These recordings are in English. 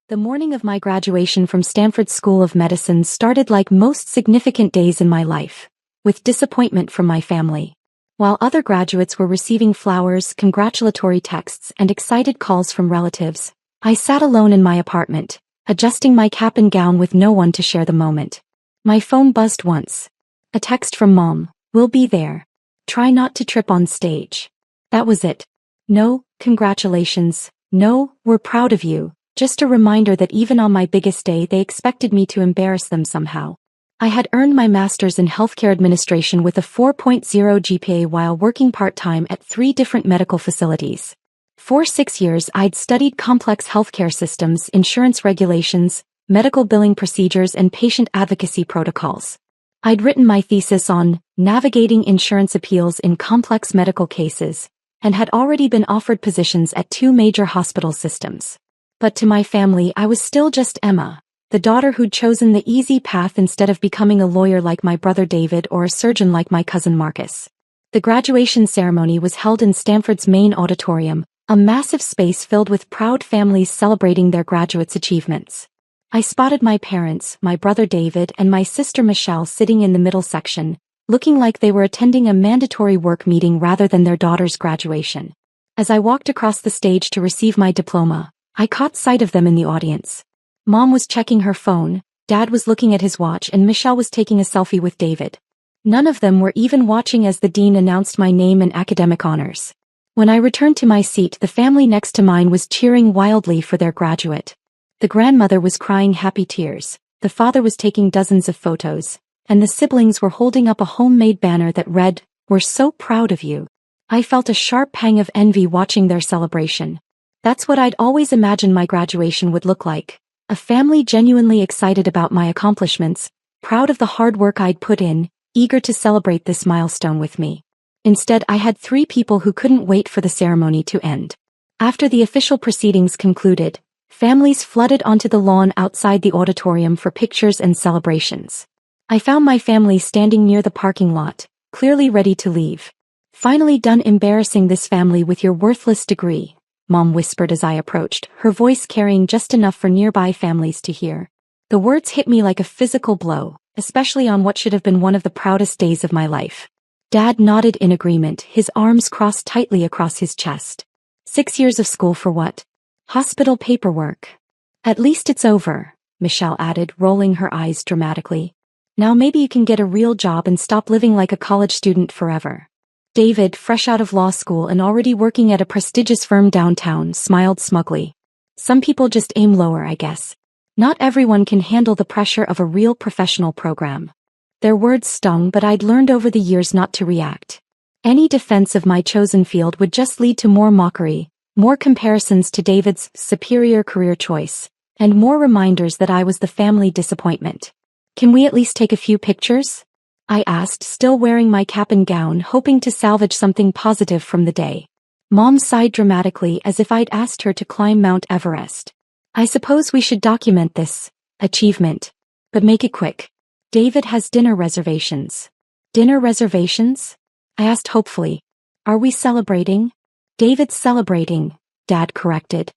The morning of my graduation from Stanford School of Medicine started like most significant days in my life, with disappointment from my family. While other graduates were receiving flowers, congratulatory texts, and excited calls from relatives, I sat alone in my apartment, adjusting my cap and gown with no one to share the moment. My phone buzzed once. A text from Mom, "We'll be there. Try not to trip on stage." That was it. No, congratulations. No, we're proud of you. Just a reminder that even on my biggest day they expected me to embarrass them somehow. I had earned my master's in healthcare administration with a 4.0 GPA while working part-time at 3 different medical facilities. For 6 years I'd studied complex healthcare systems, insurance regulations, medical billing procedures and patient advocacy protocols. I'd written my thesis on navigating insurance appeals in complex medical cases, and had already been offered positions at 2 major hospital systems. But to my family I was still just Emma, the daughter who'd chosen the easy path instead of becoming a lawyer like my brother David or a surgeon like my cousin Marcus. The graduation ceremony was held in Stanford's main auditorium, a massive space filled with proud families celebrating their graduates' achievements. I spotted my parents, my brother David and my sister Michelle sitting in the middle section, looking like they were attending a mandatory work meeting rather than their daughter's graduation. As I walked across the stage to receive my diploma, I caught sight of them in the audience. Mom was checking her phone, Dad was looking at his watch and Michelle was taking a selfie with David. None of them were even watching as the dean announced my name and academic honors. When I returned to my seat, the family next to mine was cheering wildly for their graduate. The grandmother was crying happy tears, the father was taking dozens of photos, and the siblings were holding up a homemade banner that read, "We're so proud of you." I felt a sharp pang of envy watching their celebration. That's what I'd always imagined my graduation would look like. A family genuinely excited about my accomplishments, proud of the hard work I'd put in, eager to celebrate this milestone with me. Instead, I had 3 people who couldn't wait for the ceremony to end. After the official proceedings concluded, families flooded onto the lawn outside the auditorium for pictures and celebrations. I found my family standing near the parking lot, clearly ready to leave. "Finally done embarrassing this family with your worthless degree," Mom whispered as I approached, her voice carrying just enough for nearby families to hear. The words hit me like a physical blow, especially on what should have been one of the proudest days of my life. Dad nodded in agreement, his arms crossed tightly across his chest. 6 years of school for what? Hospital paperwork. "At least it's over," Michelle added, rolling her eyes dramatically. "Now maybe you can get a real job and stop living like a college student forever." David, fresh out of law school and already working at a prestigious firm downtown, smiled smugly. "Some people just aim lower, I guess. Not everyone can handle the pressure of a real professional program." Their words stung, but I'd learned over the years not to react. Any defense of my chosen field would just lead to more mockery, more comparisons to David's superior career choice, and more reminders that I was the family disappointment. "Can we at least take a few pictures?" I asked, still wearing my cap and gown, hoping to salvage something positive from the day. Mom sighed dramatically as if I'd asked her to climb Mount Everest. "I suppose we should document this achievement. But make it quick. David has dinner reservations." "Dinner reservations?" I asked hopefully. "Are we celebrating?" "David's celebrating," Dad corrected.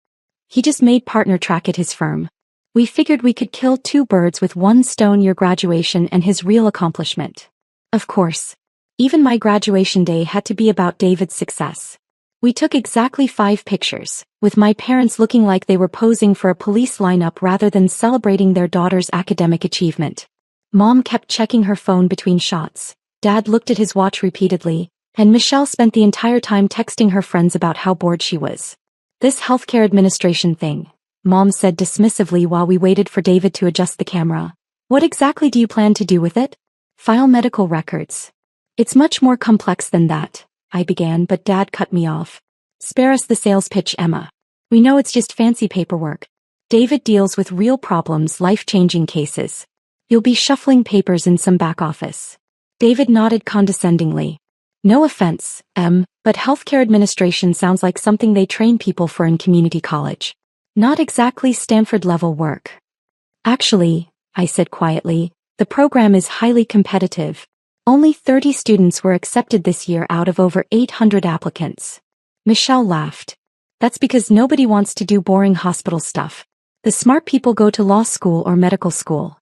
"He just made partner track at his firm. We figured we could kill 2 birds with 1 stone, your graduation and his real accomplishment." Of course. Even my graduation day had to be about David's success. We took exactly 5 pictures, with my parents looking like they were posing for a police lineup rather than celebrating their daughter's academic achievement. Mom kept checking her phone between shots, Dad looked at his watch repeatedly, and Michelle spent the entire time texting her friends about how bored she was. "This healthcare administration thing," Mom said dismissively while we waited for David to adjust the camera. "What exactly do you plan to do with it?" "File medical records." "It's much more complex than that," I began, but Dad cut me off. "Spare us the sales pitch, Emma. We know it's just fancy paperwork. David deals with real problems, life-changing cases. You'll be shuffling papers in some back office." David nodded condescendingly. "No offense, but healthcare administration sounds like something they train people for in community college. Not exactly Stanford-level work." "Actually," I said quietly, "the program is highly competitive. Only 30 students were accepted this year out of over 800 applicants." Michelle laughed. "That's because nobody wants to do boring hospital stuff. The smart people go to law school or medical school.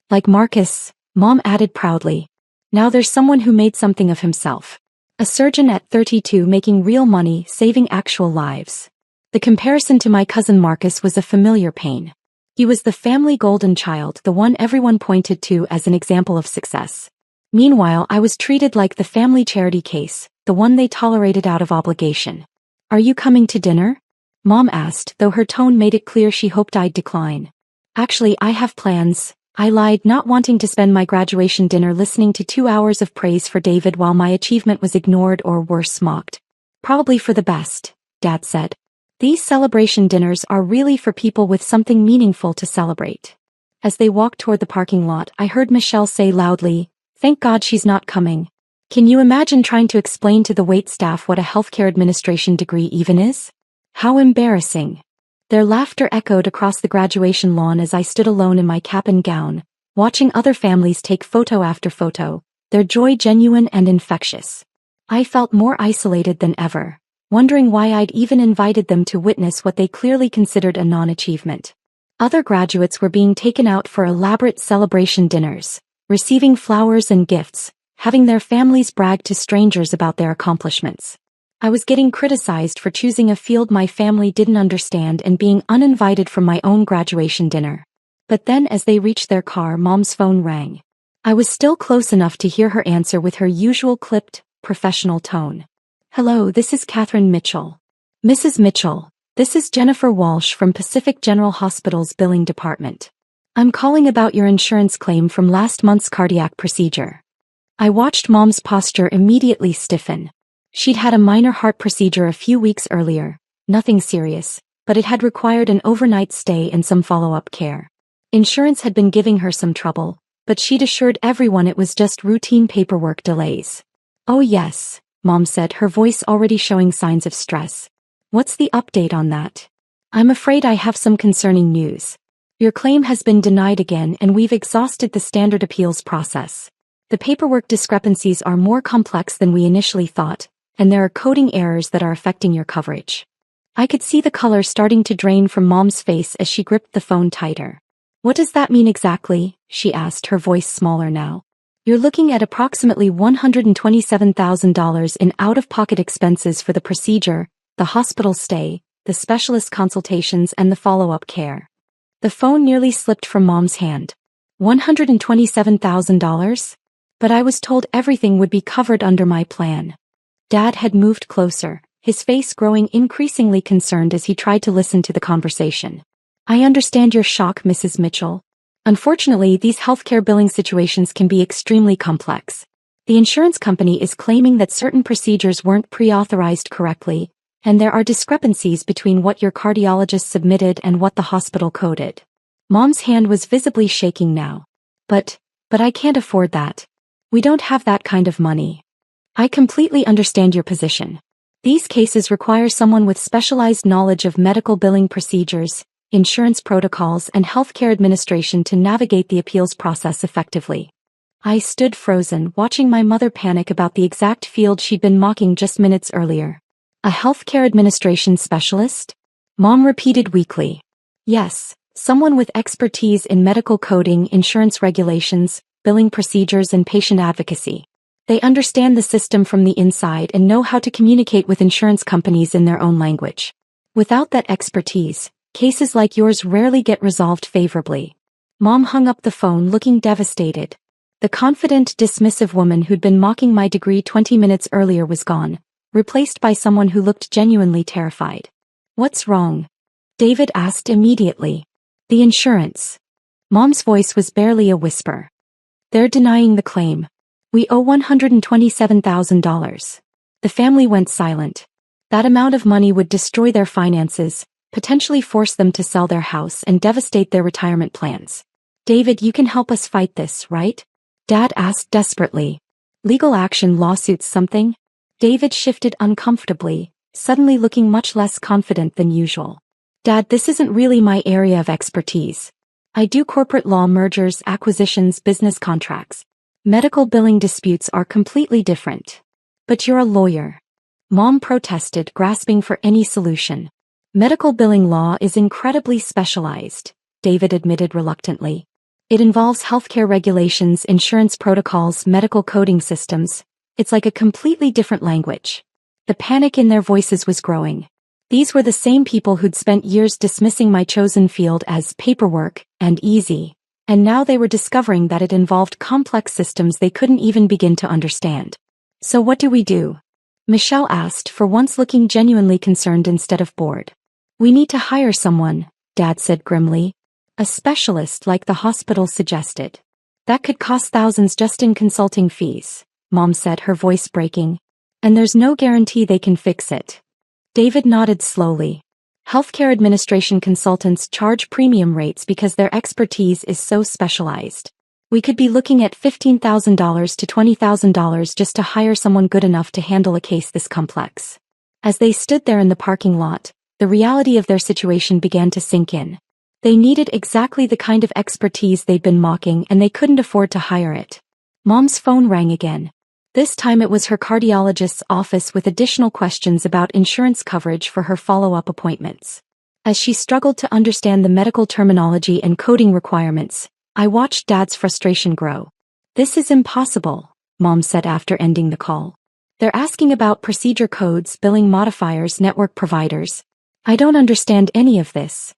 Like Marcus, Mom added proudly. Now there's someone who made something of himself. A surgeon at 32 making real money, saving actual lives. The comparison to my cousin Marcus was a familiar pain. He was the family golden child, the one everyone pointed to as an example of success. Meanwhile, I was treated like the family charity case, the one they tolerated out of obligation. Are you coming to dinner? Mom asked, though her tone made it clear she hoped I'd decline. Actually, I have plans, I lied, not wanting to spend my graduation dinner listening to 2 hours of praise for David while my achievement was ignored or worse, mocked. Probably for the best, Dad said. These celebration dinners are really for people with something meaningful to celebrate. As they walked toward the parking lot, I heard Michelle say loudly, "Thank God she's not coming." Can you imagine trying to explain to the waitstaff what a healthcare administration degree even is? How embarrassing. Their laughter echoed across the graduation lawn as I stood alone in my cap and gown, watching other families take photo after photo, their joy genuine and infectious. I felt more isolated than ever, wondering why I'd even invited them to witness what they clearly considered a non-achievement. Other graduates were being taken out for elaborate celebration dinners, receiving flowers and gifts, having their families brag to strangers about their accomplishments. I was getting criticized for choosing a field my family didn't understand and being uninvited from my own graduation dinner. But then as they reached their car, Mom's phone rang. I was still close enough to hear her answer with her usual clipped, professional tone. "Hello, this is Catherine Mitchell." "Mrs. Mitchell, this is Jennifer Walsh from Pacific General Hospital's billing department. I'm calling about your insurance claim from last month's cardiac procedure." I watched Mom's posture immediately stiffen. She'd had a minor heart procedure a few weeks earlier, nothing serious, but it had required an overnight stay and some follow-up care. Insurance had been giving her some trouble, but she'd assured everyone it was just routine paperwork delays. "Oh yes," Mom said, her voice already showing signs of stress. "What's the update on that?" "I'm afraid I have some concerning news. Your claim has been denied again and we've exhausted the standard appeals process. The paperwork discrepancies are more complex than we initially thought, and there are coding errors that are affecting your coverage." I could see the color starting to drain from Mom's face as she gripped the phone tighter. "What does that mean exactly?" she asked, her voice smaller now. "You're looking at approximately $127,000 in out-of-pocket expenses for the procedure, the hospital stay, the specialist consultations and the follow-up care." The phone nearly slipped from Mom's hand. $127,000? But I was told everything would be covered under my plan. Dad had moved closer, his face growing increasingly concerned as he tried to listen to the conversation. "I understand your shock, Mrs. Mitchell. Unfortunately, these healthcare billing situations can be extremely complex. The insurance company is claiming that certain procedures weren't pre-authorized correctly, and there are discrepancies between what your cardiologist submitted and what the hospital coded." Mom's hand was visibly shaking now. But I can't afford that. We don't have that kind of money." "I completely understand your position. These cases require someone with specialized knowledge of medical billing procedures, insurance protocols and healthcare administration to navigate the appeals process effectively." I stood frozen, watching my mother panic about the exact field she'd been mocking just minutes earlier. "A healthcare administration specialist?" Mom repeated weakly. "Yes, someone with expertise in medical coding, insurance regulations, billing procedures and patient advocacy. They understand the system from the inside and know how to communicate with insurance companies in their own language. Without that expertise, cases like yours rarely get resolved favorably." Mom hung up the phone looking devastated. The confident, dismissive woman who'd been mocking my degree 20 minutes earlier was gone, replaced by someone who looked genuinely terrified. "What's wrong?" David asked immediately. "The insurance." Mom's voice was barely a whisper. "They're denying the claim. We owe $127,000. The family went silent. That amount of money would destroy their finances, potentially force them to sell their house and devastate their retirement plans. "David, you can help us fight this, right?" Dad asked desperately. "Legal action, lawsuits, something?" David shifted uncomfortably, suddenly looking much less confident than usual. "Dad, this isn't really my area of expertise. I do corporate law, mergers, acquisitions, business contracts. Medical billing disputes are completely different." "But you're a lawyer." Mom protested, grasping for any solution. Medical billing law is incredibly specialized, David admitted reluctantly. It involves healthcare regulations, insurance protocols, medical coding systems. It's like a completely different language. The panic in their voices was growing. These were the same people who'd spent years dismissing my chosen field as paperwork and easy, and now they were discovering that it involved complex systems they couldn't even begin to understand. So what do we do? Michelle asked, for once looking genuinely concerned instead of bored. We need to hire someone, Dad said grimly. A specialist like the hospital suggested. That could cost thousands just in consulting fees, Mom said, her voice breaking. And there's no guarantee they can fix it. David nodded slowly. Healthcare administration consultants charge premium rates because their expertise is so specialized. We could be looking at $15,000 to $20,000 just to hire someone good enough to handle a case this complex. As they stood there in the parking lot, the reality of their situation began to sink in. They needed exactly the kind of expertise they'd been mocking, and they couldn't afford to hire it. Mom's phone rang again. This time it was her cardiologist's office with additional questions about insurance coverage for her follow-up appointments. As she struggled to understand the medical terminology and coding requirements, I watched Dad's frustration grow. This is impossible, Mom said after ending the call. They're asking about procedure codes, billing modifiers, network providers. I don't understand any of this.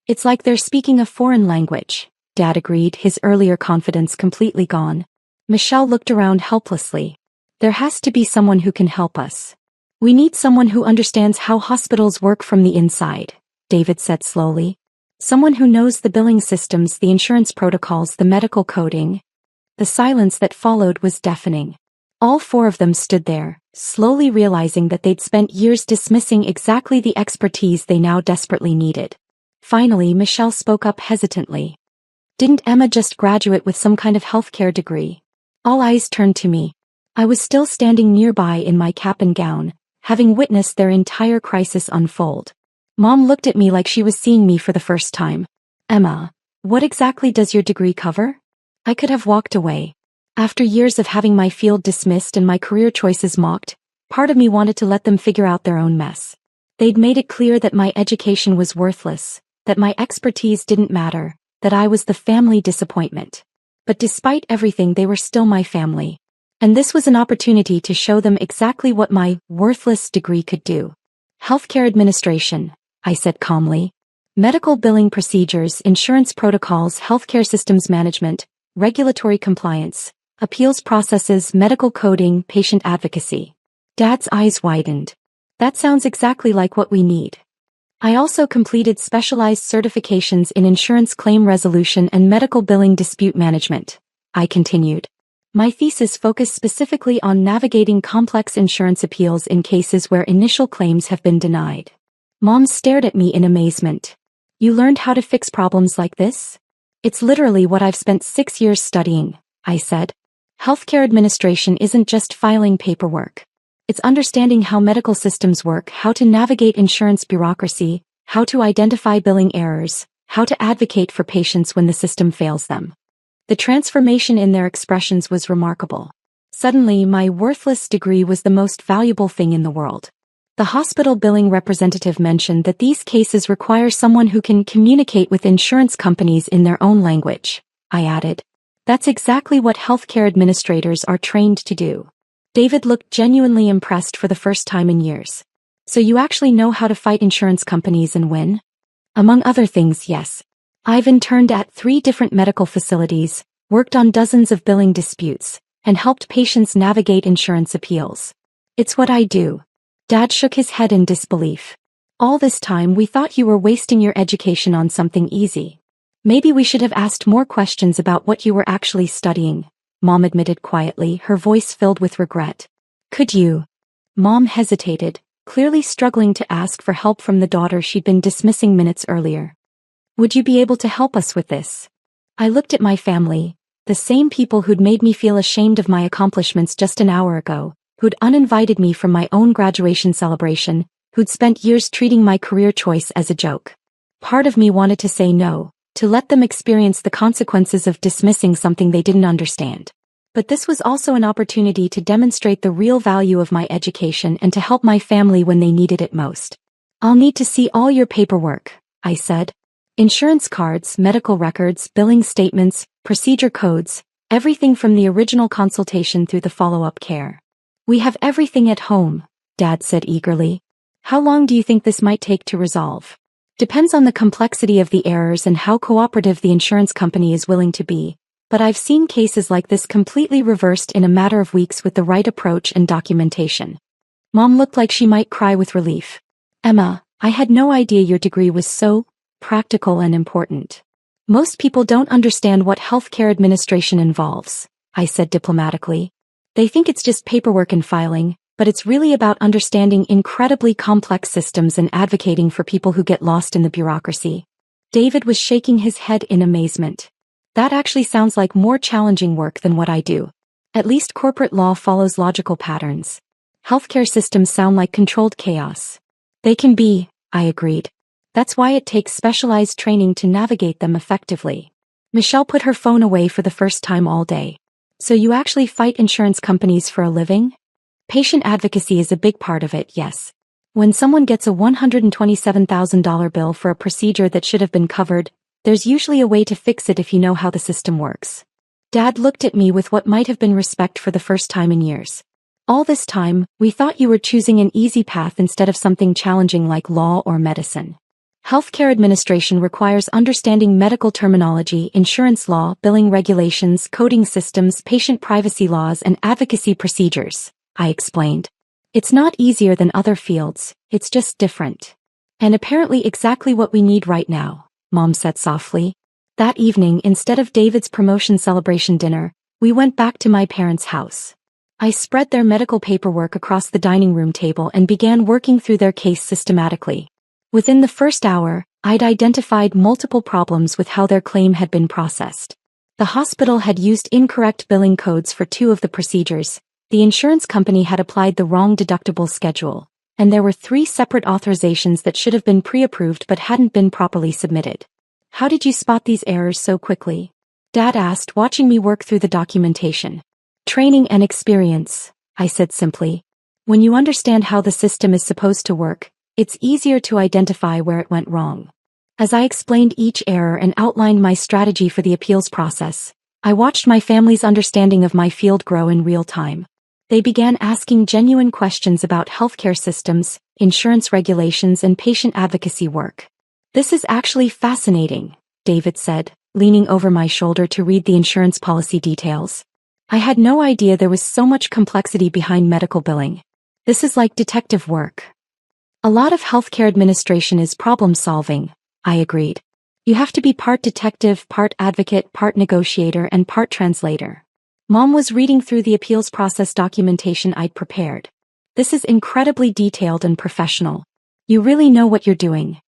It's like they're speaking a foreign language, Dad agreed, his earlier confidence completely gone. Michelle looked around helplessly. There has to be someone who can help us. We need someone who understands how hospitals work from the inside, David said slowly. Someone who knows the billing systems, the insurance protocols, the medical coding. The silence that followed was deafening. All four of them stood there, slowly realizing that they'd spent years dismissing exactly the expertise they now desperately needed. Finally, Michelle spoke up hesitantly. Didn't Emma just graduate with some kind of healthcare degree? All eyes turned to me. I was still standing nearby in my cap and gown, having witnessed their entire crisis unfold. Mom looked at me like she was seeing me for the first time. Emma, what exactly does your degree cover? I could have walked away. After years of having my field dismissed and my career choices mocked, part of me wanted to let them figure out their own mess. They'd made it clear that my education was worthless, that my expertise didn't matter, that I was the family disappointment. But despite everything, they were still my family. And this was an opportunity to show them exactly what my worthless degree could do. Healthcare administration, I said calmly. Medical billing procedures, insurance protocols, healthcare systems management, regulatory compliance, appeals processes, medical coding, patient advocacy. Dad's eyes widened. That sounds exactly like what we need. I also completed specialized certifications in insurance claim resolution and medical billing dispute management, I continued. My thesis focused specifically on navigating complex insurance appeals in cases where initial claims have been denied. Mom stared at me in amazement. You learned how to fix problems like this? It's literally what I've spent 6 years studying, I said. Healthcare administration isn't just filing paperwork. It's understanding how medical systems work, how to navigate insurance bureaucracy, how to identify billing errors, how to advocate for patients when the system fails them. The transformation in their expressions was remarkable. Suddenly, my worthless degree was the most valuable thing in the world. The hospital billing representative mentioned that these cases require someone who can communicate with insurance companies in their own language, I added. That's exactly what healthcare administrators are trained to do. David looked genuinely impressed for the first time in years. So you actually know how to fight insurance companies and win? Among other things, yes. I've interned at 3 different medical facilities, worked on dozens of billing disputes, and helped patients navigate insurance appeals. It's what I do. Dad shook his head in disbelief. All this time we thought you were wasting your education on something easy. Maybe we should have asked more questions about what you were actually studying, Mom admitted quietly, her voice filled with regret. Could you? Mom hesitated, clearly struggling to ask for help from the daughter she'd been dismissing minutes earlier. Would you be able to help us with this? I looked at my family, the same people who'd made me feel ashamed of my accomplishments just an hour ago, who'd uninvited me from my own graduation celebration, who'd spent years treating my career choice as a joke. Part of me wanted to say no, to let them experience the consequences of dismissing something they didn't understand. But this was also an opportunity to demonstrate the real value of my education and to help my family when they needed it most. I'll need to see all your paperwork, I said. Insurance cards, medical records, billing statements, procedure codes, everything from the original consultation through the follow-up care. We have everything at home, Dad said eagerly. How long do you think this might take to resolve? Depends on the complexity of the errors and how cooperative the insurance company is willing to be, but I've seen cases like this completely reversed in a matter of weeks with the right approach and documentation. Mom looked like she might cry with relief. Emma, I had no idea your degree was so practical and important. Most people don't understand what healthcare administration involves, I said diplomatically. They think it's just paperwork and filing, but it's really about understanding incredibly complex systems and advocating for people who get lost in the bureaucracy. David was shaking his head in amazement. That actually sounds like more challenging work than what I do. At least corporate law follows logical patterns. Healthcare systems sound like controlled chaos. They can be, I agreed. That's why it takes specialized training to navigate them effectively. Michelle put her phone away for the first time all day. So you actually fight insurance companies for a living? Patient advocacy is a big part of it, yes. When someone gets a $127,000 bill for a procedure that should have been covered, there's usually a way to fix it if you know how the system works. Dad looked at me with what might have been respect for the first time in years. All this time, we thought you were choosing an easy path instead of something challenging like law or medicine. Healthcare administration requires understanding medical terminology, insurance law, billing regulations, coding systems, patient privacy laws, and advocacy procedures, I explained. It's not easier than other fields, it's just different. And apparently exactly what we need right now, Mom said softly. That evening, instead of David's promotion celebration dinner, we went back to my parents' house. I spread their medical paperwork across the dining room table and began working through their case systematically. Within the first hour, I'd identified multiple problems with how their claim had been processed. The hospital had used incorrect billing codes for 2 of the procedures, the insurance company had applied the wrong deductible schedule, and there were 3 separate authorizations that should have been pre-approved but hadn't been properly submitted. How did you spot these errors so quickly? Dad asked, watching me work through the documentation. Training and experience, I said simply. When you understand how the system is supposed to work, it's easier to identify where it went wrong. As I explained each error and outlined my strategy for the appeals process, I watched my family's understanding of my field grow in real time. They began asking genuine questions about healthcare systems, insurance regulations, and patient advocacy work. This is actually fascinating, David said, leaning over my shoulder to read the insurance policy details. I had no idea there was so much complexity behind medical billing. This is like detective work. A lot of healthcare administration is problem-solving, I agreed. You have to be part detective, part advocate, part negotiator, and part translator. Mom was reading through the appeals process documentation I'd prepared. This is incredibly detailed and professional. You really know what you're doing.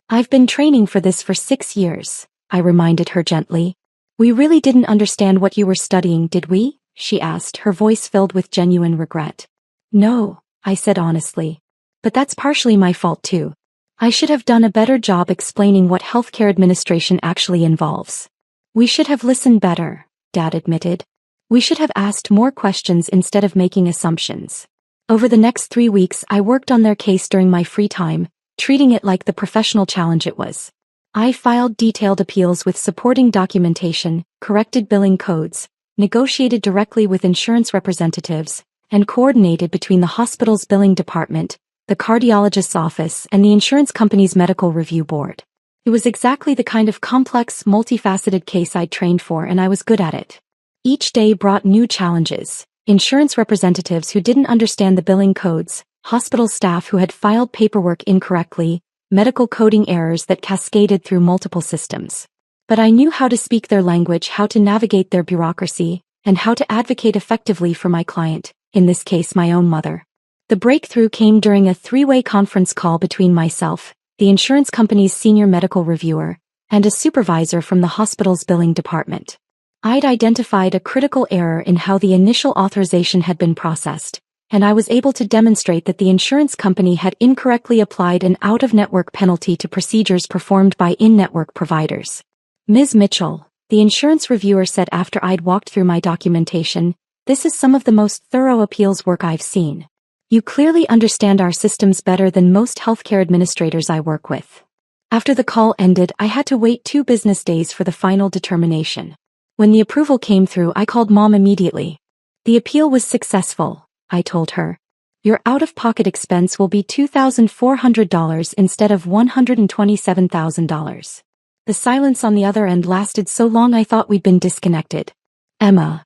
I've been training for this for 6 years, I reminded her gently. We really didn't understand what you were studying, did we? She asked, her voice filled with genuine regret. No, I said honestly. But that's partially my fault too. I should have done a better job explaining what healthcare administration actually involves. We should have listened better, Dad admitted. We should have asked more questions instead of making assumptions. Over the next 3 weeks, I worked on their case during my free time, treating it like the professional challenge it was. I filed detailed appeals with supporting documentation, corrected billing codes, negotiated directly with insurance representatives, and coordinated between the hospital's billing department, the cardiologist's office, and the insurance company's medical review board. It was exactly the kind of complex, multifaceted case I'd trained for, and I was good at it. Each day brought new challenges: insurance representatives who didn't understand the billing codes, hospital staff who had filed paperwork incorrectly, medical coding errors that cascaded through multiple systems. But I knew how to speak their language, how to navigate their bureaucracy, and how to advocate effectively for my client, in this case my own mother. The breakthrough came during a 3-way conference call between myself, the insurance company's senior medical reviewer, and a supervisor from the hospital's billing department. I'd identified a critical error in how the initial authorization had been processed, and I was able to demonstrate that the insurance company had incorrectly applied an out-of-network penalty to procedures performed by in-network providers. Ms. Mitchell, the insurance reviewer said after I'd walked through my documentation, this is some of the most thorough appeals work I've seen. You clearly understand our systems better than most healthcare administrators I work with. After the call ended, I had to wait 2 business days for the final determination. When the approval came through, I called Mom immediately. The appeal was successful, I told her. Your out-of-pocket expense will be $2,400 instead of $127,000. The silence on the other end lasted so long I thought we'd been disconnected. Emma.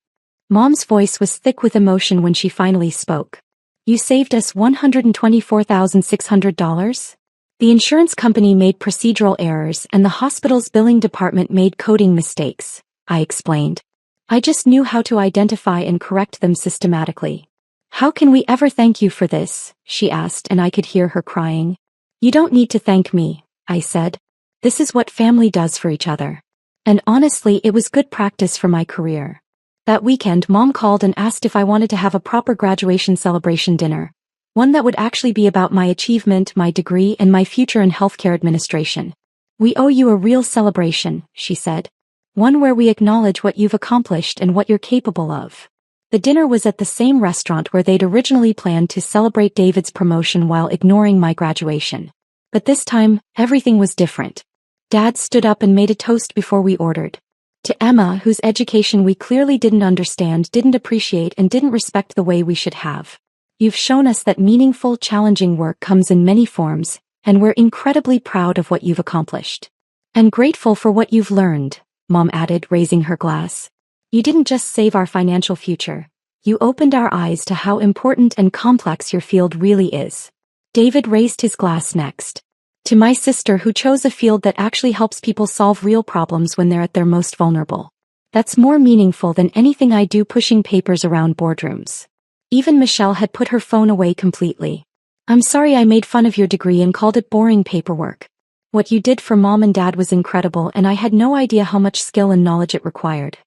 Mom's voice was thick with emotion when she finally spoke. You saved us $124,600? The insurance company made procedural errors and the hospital's billing department made coding mistakes, I explained. I just knew how to identify and correct them systematically. How can we ever thank you for this? She asked, and I could hear her crying. You don't need to thank me, I said. This is what family does for each other. And honestly, it was good practice for my career. That weekend, Mom called and asked if I wanted to have a proper graduation celebration dinner. One that would actually be about my achievement, my degree, and my future in healthcare administration. We owe you a real celebration, she said. One where we acknowledge what you've accomplished and what you're capable of. The dinner was at the same restaurant where they'd originally planned to celebrate David's promotion while ignoring my graduation. But this time, everything was different. Dad stood up and made a toast before we ordered. To Emma, whose education we clearly didn't understand, didn't appreciate, and didn't respect the way we should have. You've shown us that meaningful, challenging work comes in many forms, and we're incredibly proud of what you've accomplished. And grateful for what you've learned, Mom added, raising her glass. You didn't just save our financial future. You opened our eyes to how important and complex your field really is. David raised his glass next. To my sister, who chose a field that actually helps people solve real problems when they're at their most vulnerable. That's more meaningful than anything I do pushing papers around boardrooms. Even Michelle had put her phone away completely. I'm sorry I made fun of your degree and called it boring paperwork. What you did for Mom and Dad was incredible, and I had no idea how much skill and knowledge it required.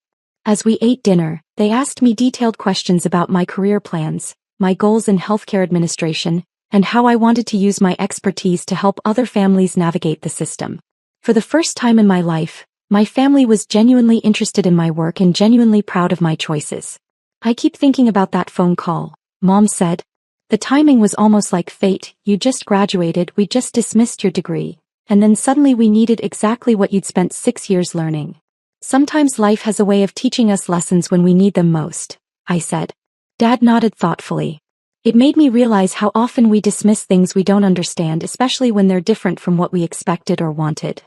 As we ate dinner, they asked me detailed questions about my career plans, my goals in healthcare administration, and how I wanted to use my expertise to help other families navigate the system. For the first time in my life, my family was genuinely interested in my work and genuinely proud of my choices. I keep thinking about that phone call, Mom said. The timing was almost like fate. You just graduated, we just dismissed your degree, and then suddenly we needed exactly what you'd spent 6 years learning. Sometimes life has a way of teaching us lessons when we need them most, I said. Dad nodded thoughtfully. It made me realize how often we dismiss things we don't understand, especially when they're different from what we expected or wanted.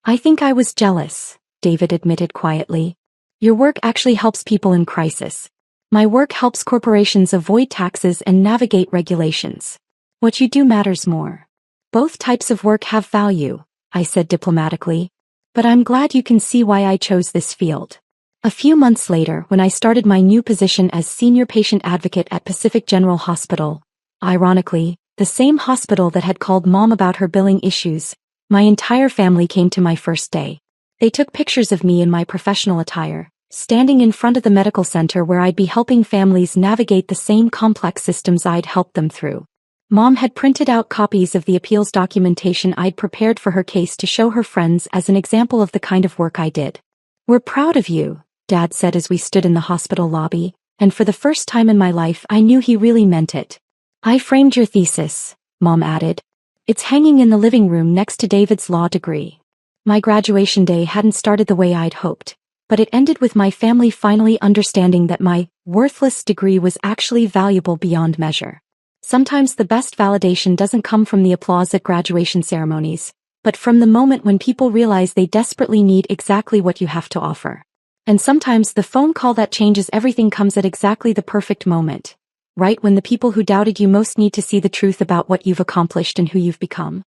I think I was jealous, David admitted quietly. Your work actually helps people in crisis. My work helps corporations avoid taxes and navigate regulations. What you do matters more. Both types of work have value, I said diplomatically. But I'm glad you can see why I chose this field. A few months later, when I started my new position as senior patient advocate at Pacific General Hospital, ironically, the same hospital that had called Mom about her billing issues, my entire family came to my first day. They took pictures of me in my professional attire, standing in front of the medical center where I'd be helping families navigate the same complex systems I'd helped them through. Mom had printed out copies of the appeals documentation I'd prepared for her case to show her friends as an example of the kind of work I did. We're proud of you, Dad said as we stood in the hospital lobby, and for the first time in my life I knew he really meant it. I framed your thesis, Mom added. It's hanging in the living room next to David's law degree. My graduation day hadn't started the way I'd hoped, but it ended with my family finally understanding that my worthless degree was actually valuable beyond measure. Sometimes the best validation doesn't come from the applause at graduation ceremonies, but from the moment when people realize they desperately need exactly what you have to offer. And sometimes the phone call that changes everything comes at exactly the perfect moment, right when the people who doubted you most need to see the truth about what you've accomplished and who you've become.